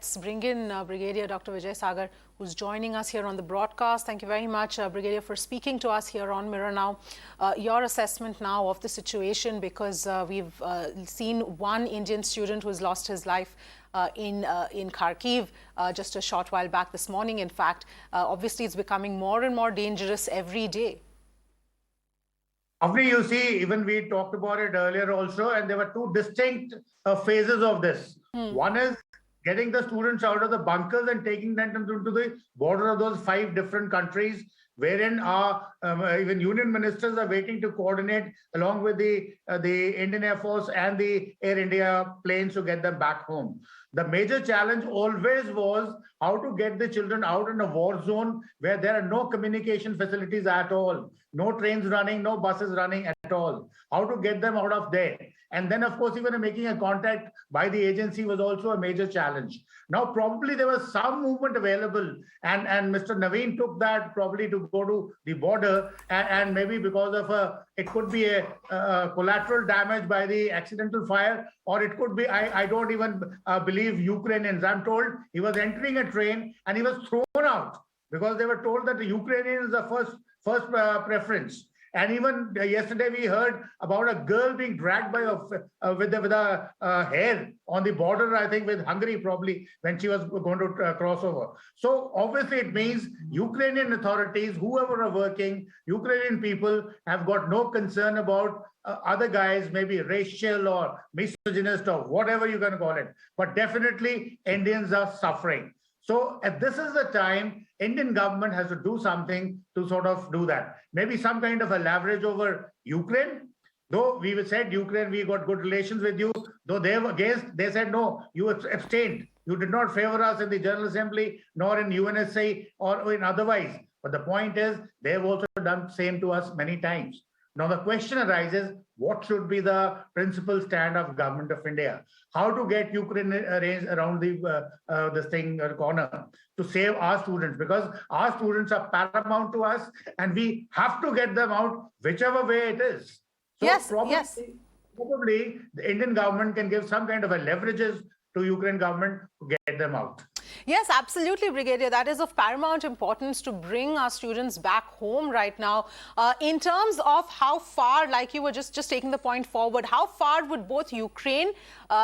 let's bring in Brigadier Dr. Vijay Sagar, who's joining us here on the broadcast. Thank you very much, Brigadier, for speaking to us here on Mirror Now. Your assessment now of the situation, because we've seen one Indian student who's lost his life in Kharkiv just a short while back this morning. In fact, obviously it's becoming more and more dangerous every day. Avni, you see, even we talked about it earlier also, and there were two distinct phases of this. One is getting the students out of the bunkers and taking them to the border of those 5 different countries, wherein our even union ministers are waiting to coordinate along with the Indian Air Force and the Air India planes to get them back home. The major challenge always was how to get the children out in a war zone where there are no communication facilities at all, no trains running, no buses running at all. How to get them out of there. And then, of course, even making a contact by the agency was also a major challenge. Now, probably there was some movement available, and Mr. Naveen took that probably to go to the border, and maybe because of it could be a collateral damage by the accidental fire, or it could be, I don't even believe Ukrainians. I'm told he was entering a train and he was thrown out because they were told that the Ukrainian is the first preference. And even yesterday we heard about a girl being dragged by with a hair on the border, I think with Hungary probably, when she was going to cross over. So obviously it means Ukrainian authorities, whoever are working, Ukrainian people have got no concern about other guys, maybe racial or misogynist or whatever you're going to call it. But definitely Indians are suffering. So this is the time Indian government has to do something to sort of do that. Maybe some kind of a leverage over Ukraine. Though we said Ukraine, we got good relations with you. Though they said no, you abstained. You did not favor us in the General Assembly, nor in UNSC or in otherwise. But the point is, they have also done the same to us many times. Now the question arises, what should be the principal stand of government of India? How to get Ukraine arranged around this thing corner to save our students, because our students are paramount to us and we have to get them out whichever way it is. So probably the Indian government can give some kind of a leverages to Ukraine government to get them out. Yes, absolutely, Brigadier. That is of paramount importance to bring our students back home right now. In terms of how far, like you were just taking the point forward, how far would both Ukraine,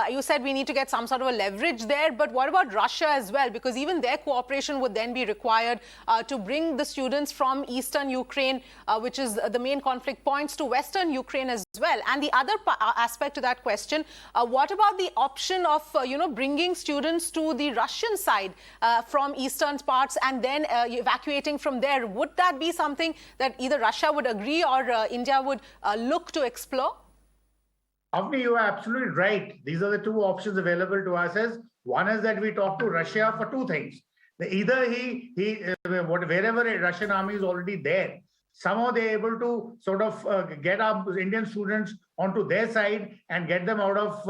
you said we need to get some sort of a leverage there, but what about Russia as well? Because even their cooperation would then be required to bring the students from eastern Ukraine, which is the main conflict points, to western Ukraine as well. And the other aspect to that question, what about the option of, bringing students to the Russian side from eastern parts and then evacuating from there? Would that be something that either Russia would agree or India would look to explore? Avni, you are absolutely right. These are the two options available to us. One is that we talk to Russia for two things. Either wherever a Russian army is already there, somehow they're able to sort of get our Indian students onto their side and get them out of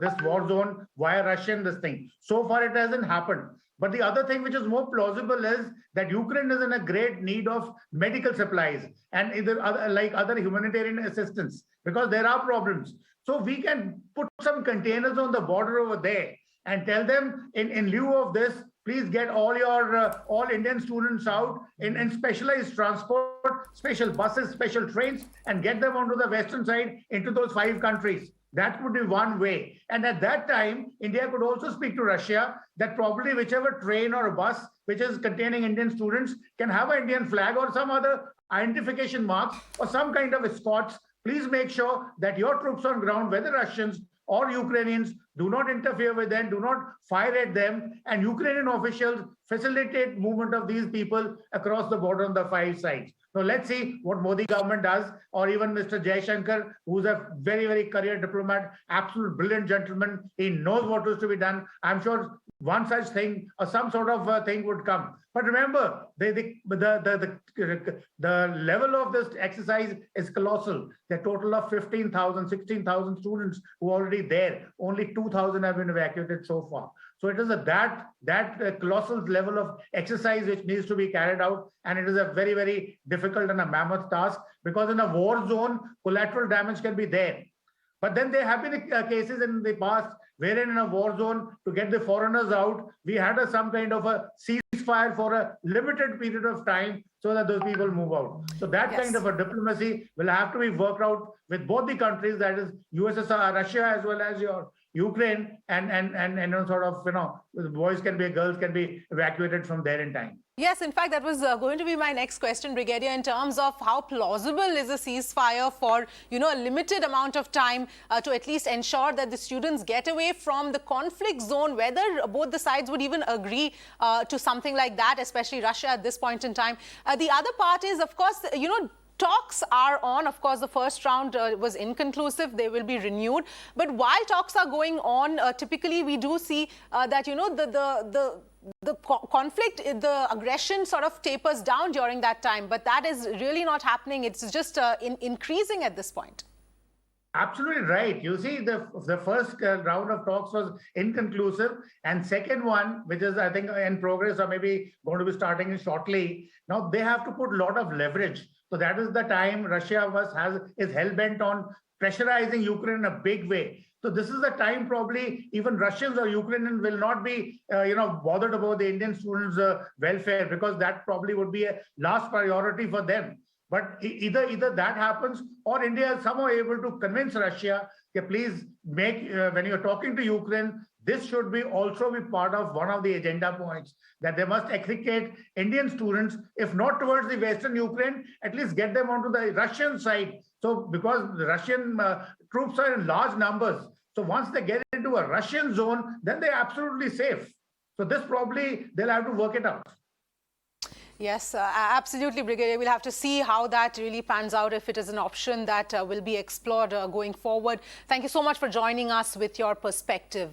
this war zone via Russian this thing. So far, it hasn't happened. But the other thing which is more plausible is that Ukraine is in a great need of medical supplies and other humanitarian assistance, because there are problems. So we can put some containers on the border over there and tell them in lieu of this, please get all your all Indian students out in specialized transport, special buses, special trains, and get them onto the western side into those 5 countries. That would be one way. And at that time, India could also speak to Russia that probably whichever train or bus which is containing Indian students can have an Indian flag or some other identification marks or some kind of escorts. Please make sure that your troops on ground, whether Russians or Ukrainians, do not interfere with them, do not fire at them, and Ukrainian officials facilitate movement of these people across the border on the 5 sides. Now let's see what Modi government does, or even Mr. Jaishankar, who's a very, very career diplomat, absolute brilliant gentleman. He knows what is to be done. I'm sure one such thing or some sort of thing would come. But remember, the level of this exercise is colossal. The total of 15,000, 16,000 students who are already there. Only 2,000 have been evacuated so far. So it is that colossal level of exercise which needs to be carried out, and it is a very, very difficult and a mammoth task, because in a war zone, collateral damage can be there. But then there have been cases in the past wherein in a war zone, to get the foreigners out, we had some kind of a ceasefire for a limited period of time so that those people move out. So that kind of a diplomacy will have to be worked out with both the countries, that is USSR, Russia, as well as your Ukraine, and sort of, the boys can be, girls can be evacuated from there in time. Yes, in fact, that was going to be my next question, Brigadier, in terms of how plausible is a ceasefire for, a limited amount of time to at least ensure that the students get away from the conflict zone, whether both the sides would even agree to something like that, especially Russia at this point in time. The other part is, of course, talks are on. Of course, the first round was inconclusive. They will be renewed. But while talks are going on, typically we do see that, the conflict, the aggression sort of tapers down during that time. But that is really not happening. It's just increasing at this point. Absolutely right. You see, the first round of talks was inconclusive, and second one, which is, I think, in progress or maybe going to be starting shortly, now they have to put a lot of leverage. So that is the time Russia is hell-bent on pressurizing Ukraine in a big way. So this is the time probably even Russians or Ukrainians will not be, bothered about the Indian students' welfare, because that probably would be a last priority for them. But either that happens, or India is somehow able to convince Russia, okay, please make, when you're talking to Ukraine, this should be also be part of one of the agenda points, that they must extricate Indian students, if not towards the Western Ukraine, at least get them onto the Russian side. So because the Russian troops are in large numbers, so once they get into a Russian zone, then they're absolutely safe. So this probably, they'll have to work it out. Yes, absolutely, Brigadier. We'll have to see how that really pans out, if it is an option that will be explored going forward. Thank you so much for joining us with your perspective.